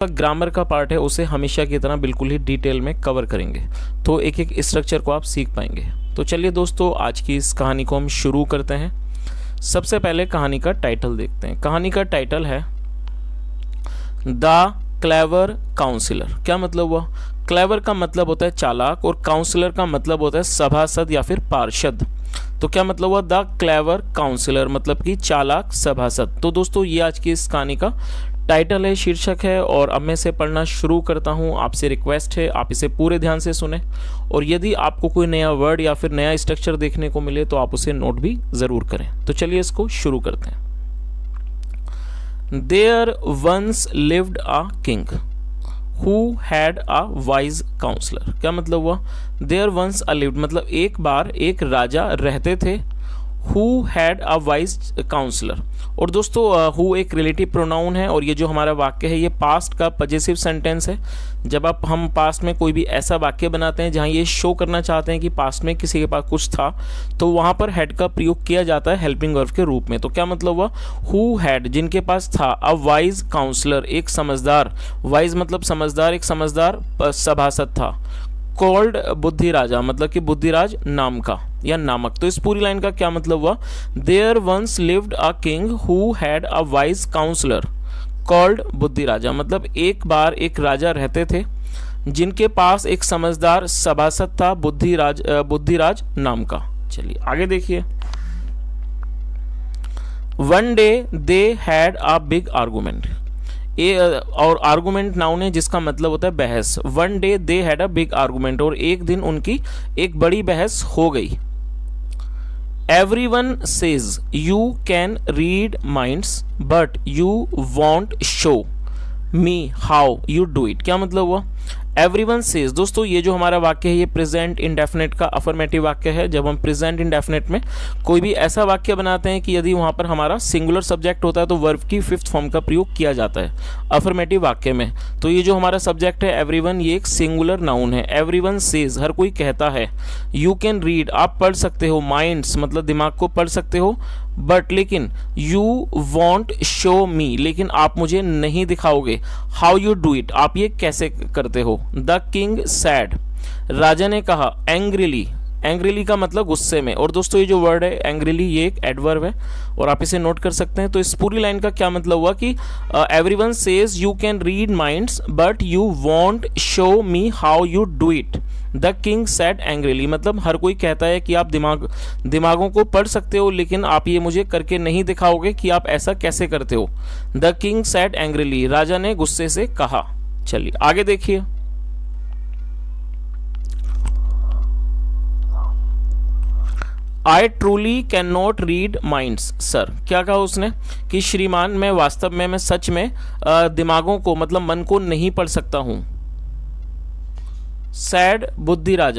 Grammar का part है उसे हमेशा की तरह बिल्कुल ही डिटेल में कवर करेंगे, तो एक एक स्ट्रक्चर को आप सीख पाएंगे। तो चलिए दोस्तों, आज की इस कहानी को हम शुरू करते हैं। सबसे पहले कहानी का टाइटल देखते हैं। कहानी का टाइटल है द क्लेवर काउंसिलर। क्या मतलब हुआ? क्लेवर का मतलब होता है चालाक और काउंसिलर का मतलब होता है सभासद या फिर पार्षद। तो क्या मतलब हुआ? द क्लेवर काउंसिलर मतलब कि चालाक सभासद। तो दोस्तों, ये आज की इस कहानी का टाइटल है, शीर्षक है। और अब मैं इसे पढ़ना शुरू करता हूँ। आपसे रिक्वेस्ट है आप इसे पूरे ध्यान से सुने, और यदि आपको कोई नया वर्ड या फिर नया स्ट्रक्चर देखने को मिले तो आप उसे नोट भी ज़रूर करें। तो चलिए इसको शुरू करते हैं। There once lived a king who had a wise counselor। क्या मतलब हुआ? There once a lived मतलब एक बार एक राजा रहते थे। Who had a wise counselor। और दोस्तों, who एक रिलेटिव प्रोनाउन है, और ये जो हमारा वाक्य है ये पास्ट का पजेसिव सेंटेंस है। जब हम पास्ट में कोई भी ऐसा वाक्य बनाते हैं जहाँ ये शो करना चाहते हैं कि पास्ट में किसी के पास कुछ था, तो वहाँ पर हैड का प्रयोग किया जाता है हेल्पिंग वर्ब के रूप में। तो क्या मतलब हुआ? हु हैड जिनके पास था, अ वाइज काउंसलर एक समझदार, वाइज मतलब समझदार, एक समझदार सभासद था। कॉल्ड बुद्धि राजा मतलब कि बुद्धिराज नाम का या नामक। तो इस पूरी लाइन का क्या मतलब हुआ? There once lived a king who had a wise counsellor called Buddhi Raja मतलब एक बार एक राजा रहते थे जिनके पास एक समझदार सभासद था, बुद्धिराज नाम का। चलिए आगे देखिए। One day they had a big argument. और आर्गूमेंट नाउन है जिसका मतलब होता है बहस। One day they had a big argument और एक दिन उनकी एक बड़ी बहस हो गई। Everyone says you can read minds but you want show me how you do it. क्या मतलब हुआ? Everyone says. दोस्तों, ये जो हमारा वाक्य है ये प्रेजेंट इंडेफिनेट का अफर्मेटिव वाक्य है। जब हम प्रेजेंट इंडेफिनेट में कोई भी ऐसा वाक्य बनाते हैं कि यदि वहां पर हमारा सिंगुलर सब्जेक्ट होता है तो वर्ब की फिफ्थ फॉर्म का प्रयोग किया जाता है अफर्मेटिव वाक्य में। तो ये जो हमारा सब्जेक्ट है एवरीवन, ये एक सिंगुलर नाउन है। एवरीवन सेज हर कोई कहता है। यू कैन रीड आप पढ़ सकते हो, माइंड्स मतलब दिमाग को पढ़ सकते हो, बट लेकिन यू वॉन्ट शो मी लेकिन आप मुझे नहीं दिखाओगे। हाउ यू डू इट आप ये कैसे करते हो। द किंग सैड राजा ने कहा। एंग्रीली, एंग्रीली का मतलब गुस्से में। और दोस्तों, ये जो वर्ड है एंग्रीली ये एक एडवर्ब है और आप इसे नोट कर सकते हैं। तो इस पूरी लाइन का क्या मतलब हुआ कि everyone says you can read minds but you want show me how you do it. The king sad angrily मतलब हर कोई कहता है कि आप दिमागों को पढ़ सकते हो लेकिन आप ये मुझे करके नहीं दिखाओगे कि आप ऐसा कैसे करते हो। द किंग सैड एंग्रीली राजा ने गुस्से से कहा। चलिए आगे देखिए। I truly can not read minds sir. क्या कहा उसने कि श्रीमान मैं वास्तव में, मैं सच में दिमागों को मतलब मन को नहीं पढ़ सकता हूं। सैड बुद्धिराज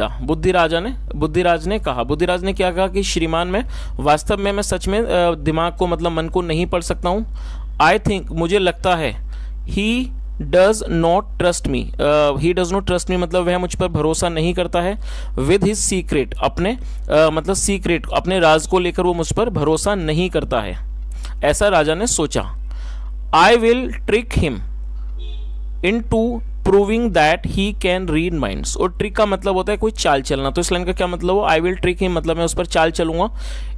ने कहा। बुद्धिराज ने क्या कहा कि श्रीमान मैं वास्तव में, मैं सच में दिमाग को मतलब मन को नहीं पढ़ सकता हूं। आई थिंक मुझे लगता है। He does not trust me मतलब वह मुझ पर भरोसा नहीं करता है। विद हिज सीक्रेट अपने मतलब सीक्रेट अपने राज को लेकर वो मुझ पर भरोसा नहीं करता है, ऐसा राजा ने सोचा। I will trick him into proving that he can read minds. और ट्रिक का मतलब होता है कोई चाल चलना। तो इस लाइन का क्या मतलब हो? आई विल ट्रिक हिम मतलब मैं उस पर चाल चलूंगा।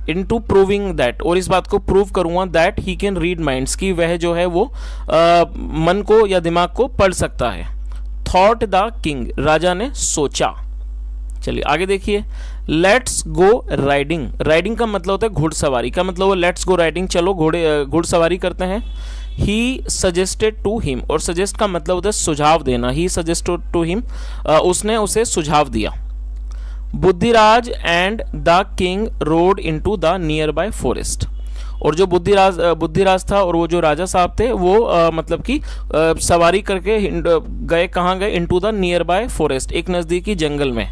इनटू प्रूविंग दैट और इस बात को प्रूव करूंगा that he can read minds की वह जो है वो मन को या दिमाग को पढ़ सकता है। थॉट द किंग राजा ने सोचा। चलिए आगे देखिए। Let's go riding. राइडिंग का मतलब होता है घुड़सवारी। का मतलब वो लेट्स गो राइडिंग चलो घुड़सवारी करते हैं। ही सजेस्टेड टू हिम और सजेस्ट का मतलब होता है सुझाव देना। ही सजेस्टेड टू हिम उसने उसे सुझाव दिया। Buddhiraj and the king road into the near by forest. और जो बुद्धिराज था और वो जो राजा साहब थे वो मतलब कि सवारी करके गए। कहाँ गए? Into the near by forest एक नज़दीकी जंगल में।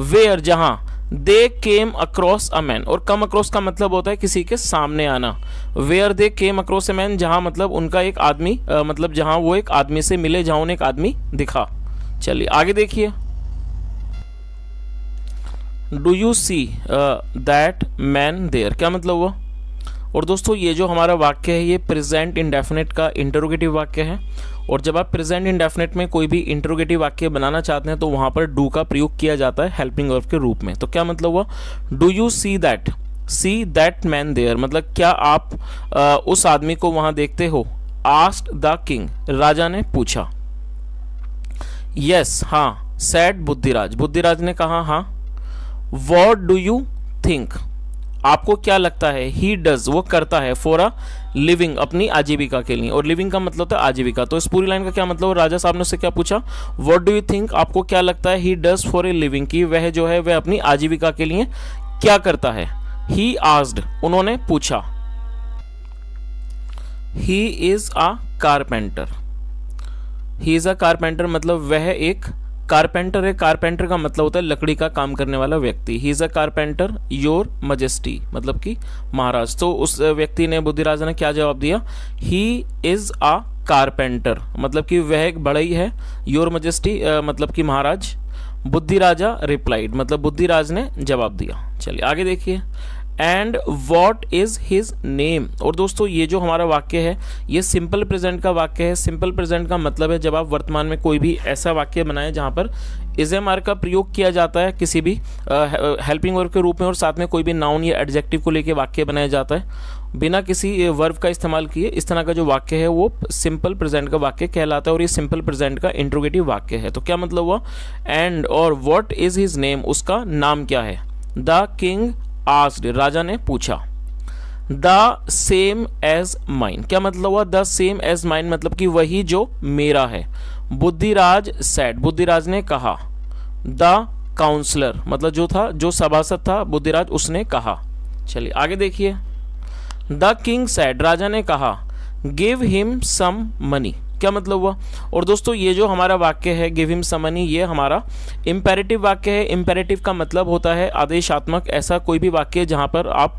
वेयर जहाँ दे केम अक्रॉस अ मैन और कम अक्रॉस का मतलब होता है किसी के सामने आना। Where they came across a man जहाँ मतलब उनका एक आदमी मतलब जहाँ वो एक आदमी से मिले, जहाँ उन्हें एक आदमी दिखा। चलिए आगे देखिए। Do you see that man there. क्या मतलब हुआ? और दोस्तों ये जो हमारा वाक्य है ये प्रेजेंट इंडेफिनिट का इंटरोगेटिव वाक्य है, और जब आप प्रेजेंट इंडेफिनिट में कोई भी इंटरोगेटिव वाक्य बनाना चाहते हैं तो वहाँ पर डू का प्रयोग किया जाता है हेल्पिंग वर्ब के रूप में। तो क्या मतलब हुआ, do you see that man there, मतलब क्या आप उस आदमी को वहाँ देखते हो। आस्क्ड द किंग, राजा ने पूछा। यस, हाँ, सैड बुद्धिराज, बुद्धिराज ने कहा हाँ। व्हाट डू यू थिंक, आपको क्या लगता है। ही डज, वो करता है। फॉर अ लिविंग, अपनी आजीविका के लिए, और लिविंग का मतलब होता है आजीविका। तो इस पूरी लाइन का क्या मतलब, राजा साहब ने उससे क्या पूछा, व्हाट डू यू थिंक, आपको क्या लगता है। He does for a living, की वह जो है वह अपनी आजीविका के लिए क्या करता है। ही आस्क्ड, उन्होंने पूछा। He is a carpenter, he is a carpenter मतलब वह एक कारपेंटर है। कारपेंटर का मतलब होता है लकड़ी का काम करने वाला व्यक्ति। He is a carpenter your majesty, मतलब कि महाराज। तो उस व्यक्ति ने, बुद्धिराज ने क्या जवाब दिया, ही इज अ कारपेंटर, मतलब कि वह एक बढ़ई है। योर मजेस्टी मतलब कि महाराज। बुद्धिराजा रिप्लाइड, मतलब बुद्धिराज ने जवाब दिया। चलिए आगे देखिए। And what is his name, और दोस्तों ये जो हमारा वाक्य है ये सिंपल प्रेजेंट का वाक्य है। सिंपल प्रेजेंट का मतलब है जब आप वर्तमान में कोई भी ऐसा वाक्य बनाएं जहां पर इज़-एम-आर का प्रयोग किया जाता है किसी भी हेल्पिंग वर्ब के रूप में, और साथ में कोई भी नाउन या एडजेक्टिव को लेकर वाक्य बनाया जाता है बिना किसी वर्ब का इस्तेमाल किए। इस तरह का जो वाक्य है वो सिंपल प्रेजेंट का वाक्य कहलाता है, और ये सिंपल प्रेजेंट का इंट्रोगेटिव वाक्य है। तो क्या मतलब हुआ, एंड और व्हाट इज हिज नेम, उसका नाम क्या है। द किंग आस्क्ड, राजा ने पूछा। द सेम एज माइन, क्या मतलब हुआ, द सेम एज माइन मतलब कि वही जो मेरा है। बुद्धिराज सैड, बुद्धिराज ने कहा। द काउंसलर मतलब जो था, जो सभासद था बुद्धिराज, उसने कहा। चलिए आगे देखिए। द किंग सैड, राजा ने कहा। गिव हिम सम मनी, क्या मतलब हुआ। और दोस्तों ये जो हमारा वाक्य है गिव हिम सम मनी, ये हमारा इंपेरेटिव वाक्य है। इंपेरेटिव का मतलब होता है आदेशात्मक। ऐसा कोई भी वाक्य जहाँ पर आप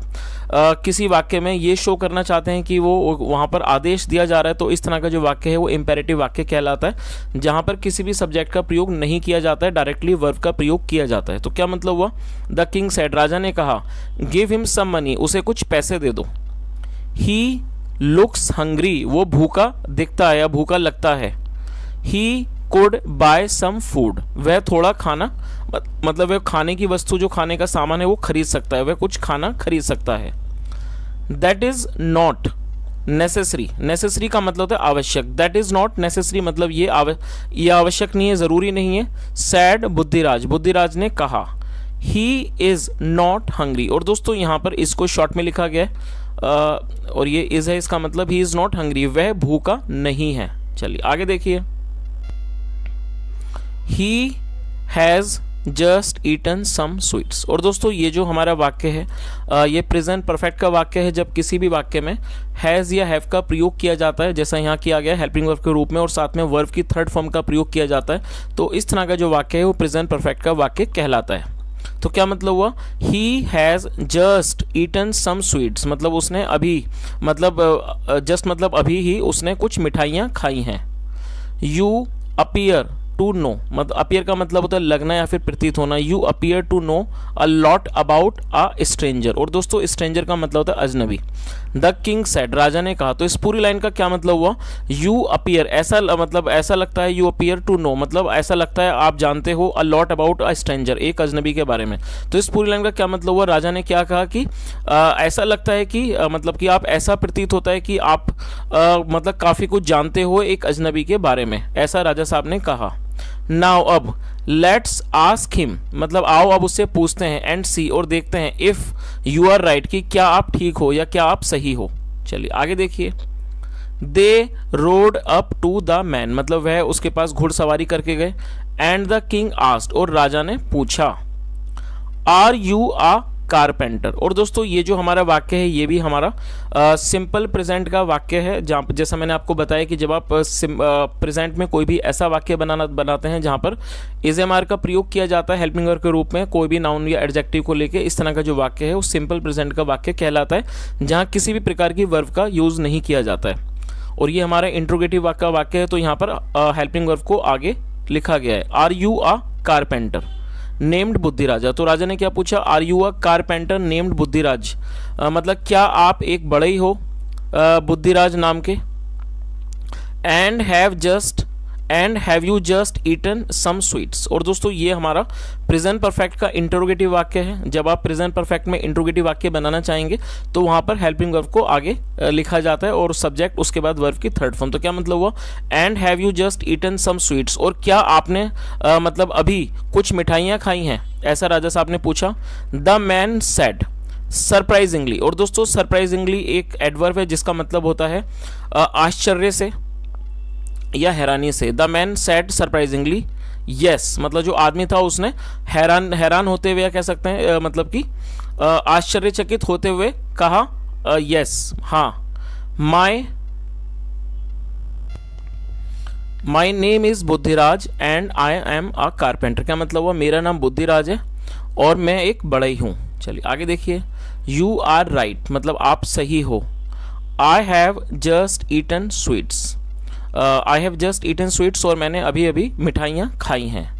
किसी वाक्य में ये शो करना चाहते हैं कि वो वहाँ पर आदेश दिया जा रहा है, तो इस तरह का जो वाक्य है वो इंपेरेटिव वाक्य कहलाता है, जहाँ पर किसी भी सब्जेक्ट का प्रयोग नहीं किया जाता है, डायरेक्टली वर्ब का प्रयोग किया जाता है। तो क्या मतलब हुआ, द किंग सेड, राजा ने कहा। गिव हिम सम मनी, उसे कुछ पैसे दे दो। ही लुक्स हंग्री, वो भूखा दिखता है या भूखा लगता है। He could buy some food, वह थोड़ा खाना मतलब वह खाने की वस्तु, जो खाने का सामान है वो खरीद सकता है, वह कुछ खाना खरीद सकता है। That is not necessary, necessary का मतलब है आवश्यक। दैट इज नॉट नेसेसरी मतलब ये आवश्यक नहीं है, जरूरी नहीं है। सैड बुद्धिराज, बुद्धिराज ने कहा। ही इज नॉट हंग्री, और दोस्तों यहाँ पर इसको शॉर्ट में लिखा गया है और ये इज है, इसका मतलब ही इज नॉट हंग्री, वह भूखा नहीं है। चलिए आगे देखिए। He has just eaten some sweets, और दोस्तों ये जो हमारा वाक्य है ये प्रेजेंट परफेक्ट का वाक्य है। जब किसी भी वाक्य में हैज़ या हैव का प्रयोग किया जाता है, जैसा यहाँ किया गया हेल्पिंग वर्ब के रूप में, और साथ में वर्ब की थर्ड फॉर्म का प्रयोग किया जाता है, तो इस तरह का जो वाक्य है वो प्रेजेंट परफेक्ट का वाक्य कहलाता है। तो क्या मतलब हुआ, he has just eaten some sweets मतलब उसने अभी, मतलब जस्ट मतलब अभी ही उसने कुछ मिठाइयाँ खाई हैं। यू अपीयर टू नो, मतलब अपीयर का मतलब होता है लगना या फिर प्रतीत होना। You appear to know a lot about a stranger, और दोस्तों स्ट्रेंजर का मतलब होता है अजनबी। द किंग सेड, राजा ने कहा। तो इस पूरी लाइन का क्या मतलब हुआ, यू अपीयर ऐसा मतलब ऐसा लगता है, यू अपीयर टू नो मतलब ऐसा लगता है आप जानते हो, अ लॉट अबाउट अ स्ट्रेंजर एक अजनबी के बारे में। तो इस पूरी लाइन का क्या मतलब हुआ, राजा ने क्या कहा कि ऐसा लगता है कि मतलब कि आप ऐसा प्रतीत होता है कि आप मतलब काफ़ी कुछ जानते हो एक अजनबी के बारे में, ऐसा राजा साहब ने कहा। नाउ अब लेट्स आस्क हिम मतलब आओ अब उससे पूछते हैं, एंड सी और देखते हैं, इफ यू आर राइट कि क्या आप ठीक हो या क्या आप सही हो। चलिए आगे देखिए। They rode up to the man मतलब वह उसके पास घुड़सवारी करके गए। एंड द किंग आस्क्ड और राजा ने पूछा, आर यू अ कारपेंटर। और दोस्तों ये जो हमारा वाक्य है ये भी हमारा सिंपल प्रेजेंट का वाक्य है, जहाँ जैसा मैंने आपको बताया कि जब आप प्रेजेंट में कोई भी ऐसा वाक्य बनाते हैं जहाँ पर इज़-एम-आर का प्रयोग किया जाता है हेल्पिंग वर्ब के रूप में कोई भी नाउन या एडजेक्टिव को लेके, इस तरह का जो वाक्य है वो सिंपल प्रेजेंट का वाक्य कहलाता है, जहाँ किसी भी प्रकार की वर्ब का यूज़ नहीं किया जाता है। और ये हमारा इंट्रोगेटिव का वाक्य है, तो यहाँ पर हेल्पिंग वर्ब को आगे लिखा गया है, are you a carpenter. Named Buddhiraja. तो राजा ने क्या पूछा, are you a carpenter named Buddhiraj, मतलब क्या आप एक बढ़ई हो बुद्धिराज नाम के। And have you just eaten some sweets. और दोस्तों ये हमारा प्रेजेंट परफेक्ट का इंटरोगेटिव वाक्य है। जब आप प्रेजेंट परफेक्ट में इंटरोगेटिव वाक्य बनाना चाहेंगे तो वहां पर हेल्पिंग वर्ब को आगे लिखा जाता है और सब्जेक्ट उसके बाद वर्ब की थर्ड फॉर्म। तो क्या मतलब हुआ, and have you just eaten some sweets, और क्या आपने मतलब अभी कुछ मिठाइयाँ खाई हैं, ऐसा राजा साहब ने पूछा। The man said surprisingly. और दोस्तों सरप्राइजिंगली एक एडवर्ब है जिसका मतलब होता है आश्चर्य से या हैरानी से। The man said surprisingly yes, मतलब जो आदमी था उसने हैरान होते हुए, या कह सकते हैं मतलब कि आश्चर्यचकित होते हुए कहा यस, हाँ। My name is Buddhiraj and I am a carpenter. क्या मतलब हुआ, मेरा नाम बुद्धिराज है और मैं एक बढ़ई हूं। चलिए आगे देखिए, यू आर राइट, मतलब आप सही हो। I have just eaten sweets, I have just eaten sweets, और मैंने अभी अभी मिठाइयाँ खाई हैं।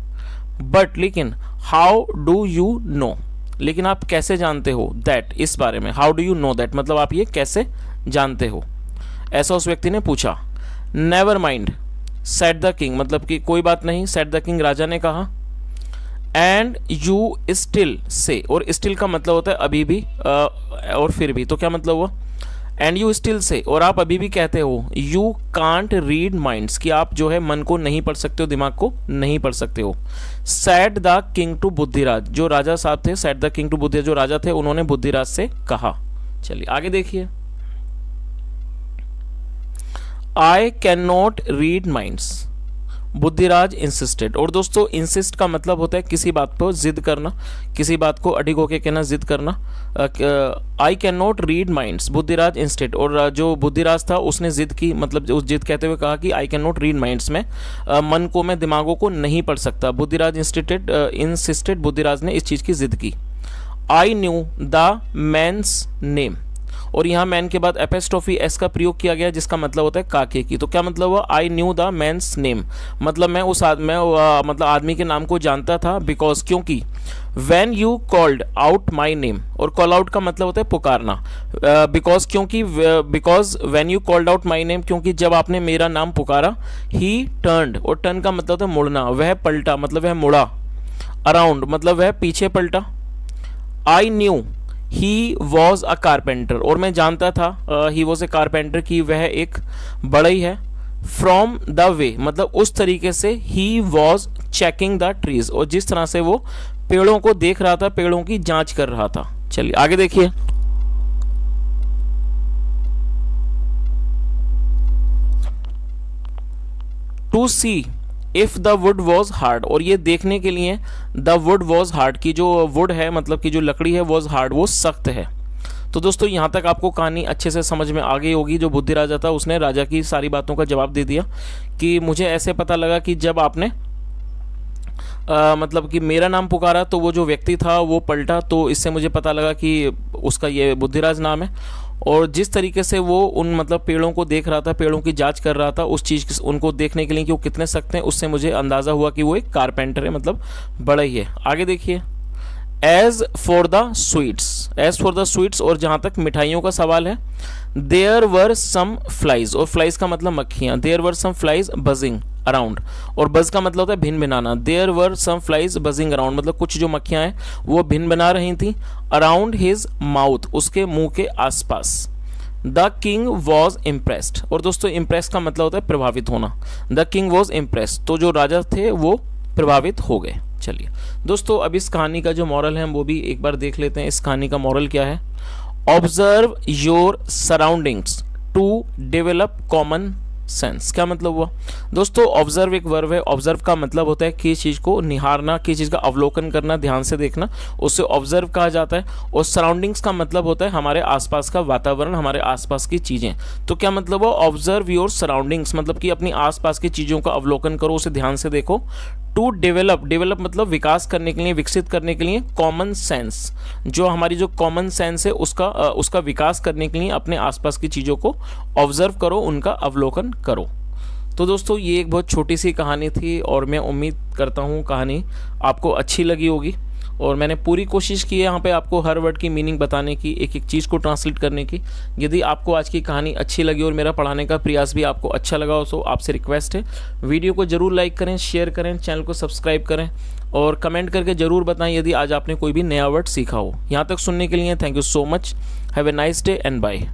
बट लेकिन हाउ डू यू नो, लेकिन आप कैसे जानते हो, दैट, इस बारे में। How do you know that, मतलब आप ये कैसे जानते हो, ऐसा उस व्यक्ति ने पूछा। Never mind said the king, मतलब कि कोई बात नहीं, सेड द किंग, राजा ने कहा। एंड यू स्टिल से, और स्टिल का मतलब होता है अभी भी और फिर भी। तो क्या मतलब हुआ, एंड यू स्टिल से, और आप अभी भी कहते हो, यू कांट रीड माइंड्स, कि आप जो है मन को नहीं पढ़ सकते हो, दिमाग को नहीं पढ़ सकते हो। Said the king to Buddhiraj, जो राजा साहब थे, said the king to Buddhiraj, जो राजा थे उन्होंने बुद्धिराज से कहा। चलिए आगे देखिए, I can not read minds, Buddhiraj insisted. और दोस्तों इंसिस्ट का मतलब होता है किसी बात पर जिद करना, किसी बात को अडिग होके कहना, जिद करना। I can not read minds, Buddhiraj instead, और जो बुद्धिराज था उसने जिद की, मतलब उस जिद कहते हुए कहा कि I can not read minds में मन को, मैं दिमागों को नहीं पढ़ सकता। बुद्धिराज इंसिस्टेड, बुद्धिराज ने इस चीज़ की जिद की। I knew the man's name, और यहाँ मैन के बाद एपेस्ट्रोफी एस का प्रयोग किया गया जिसका मतलब होता है काके की। तो क्या मतलब हुआ, I knew the man's name, मतलब मैं उस मतलब आदमी के नाम को जानता था। बिकॉज, क्योंकि। When you called out my name, और कॉल आउट का मतलब होता है पुकारना। बिकॉज, क्योंकि, because when you called out my name, क्योंकि जब आपने मेरा नाम पुकारा। ही टर्न्ड, और टर्न का मतलब होता है मुड़ना, वह पलटा, मतलब वह मुड़ा। अराउंड, मतलब वह पीछे पलटा। I knew he was a carpenter, और मैं जानता था ही वॉज ए कारपेंटर, की वह एक बढ़ई है। फ्रॉम द वे, मतलब उस तरीके से। He was checking the trees, और जिस तरह से वो पेड़ों को देख रहा था, पेड़ों की जांच कर रहा था। चलिए आगे देखिए, to see if the wood was hard, और ये देखने के लिए द वुड वॉज हार्ड, की जो वुड है, मतलब की जो लकड़ी है, वॉज हार्ड, वो सख्त है। तो दोस्तों यहाँ तक आपको कहानी अच्छे से समझ में आ गई होगी। जो बुद्धि राजा था उसने राजा की सारी बातों का जवाब दे दिया कि मुझे ऐसे पता लगा कि जब आपने मतलब कि मेरा नाम पुकारा तो वो जो व्यक्ति था वो पलटा, तो इससे मुझे पता लगा कि उसका ये बुद्धिराज नाम है। और जिस तरीके से वो उन मतलब पेड़ों को देख रहा था, पेड़ों की जांच कर रहा था, उस चीज़ उनको देखने के लिए कि वो कितने सख्त हैं, उससे मुझे अंदाज़ा हुआ कि वो एक कारपेंटर है, मतलब बड़ा ही है। आगे देखिए, एज फॉर द स्वीट्स, और जहाँ तक मिठाइयों का सवाल है, देयर वर सम फ्लाइज, और फ्लाइज का मतलब मक्खियाँ। There were some flies buzzing around, और बज का मतलब होता है भिन भिनाना। There were some flies buzzing around, मतलब कुछ जो मक्खियाँ हैं वो भिन बना रही थी। अराउंड हिज माउथ, उसके मुंह के आसपास। द किंग वॉज इम्प्रेस्ड, और दोस्तों इम्प्रेस का मतलब होता है प्रभावित होना। द किंग वॉज इम्प्रेस्ड, तो जो राजा थे वो प्रभावित हो गए। चलिए दोस्तों, अब इस कहानी का जो मॉरल है वो भी एक बार देख लेते हैं। इस कहानी का मॉरल क्या है? Observe your surroundings to develop common sense. क्या मतलब हुआ दोस्तों? ऑब्जर्व एक वर्ब है। ऑब्जर्व का मतलब होता है किसी चीज़ को निहारना, किसी चीज़ का अवलोकन करना, ध्यान से देखना, उससे ऑब्जर्व कहा जाता है। और सराउंडिंग्स का मतलब होता है हमारे आसपास का वातावरण, हमारे आसपास की चीज़ें। तो क्या मतलब हुआ? ऑब्जर्व योर सराउंडिंग्स, मतलब कि अपनी आसपास की चीज़ों का अवलोकन करो, उसे ध्यान से देखो। टू डेवलप मतलब विकास करने के लिए, विकसित करने के लिए। कॉमन सेंस, जो हमारी जो कॉमन सेंस है उसका विकास करने के लिए अपने आसपास की चीज़ों को ऑब्जर्व करो, उनका अवलोकन करो। तो दोस्तों ये एक बहुत छोटी सी कहानी थी और मैं उम्मीद करता हूँ कहानी आपको अच्छी लगी होगी। और मैंने पूरी कोशिश की है यहाँ पे आपको हर वर्ड की मीनिंग बताने की, एक एक चीज़ को ट्रांसलेट करने की। यदि आपको आज की कहानी अच्छी लगी और मेरा पढ़ाने का प्रयास भी आपको अच्छा लगा हो तो आपसे रिक्वेस्ट है वीडियो को ज़रूर लाइक करें, शेयर करें, चैनल को सब्सक्राइब करें और कमेंट करके ज़रूर बताएं यदि आज आपने कोई भी नया वर्ड सीखा हो। यहाँ तक सुनने के लिए thank you so much. Have a nice day and bye.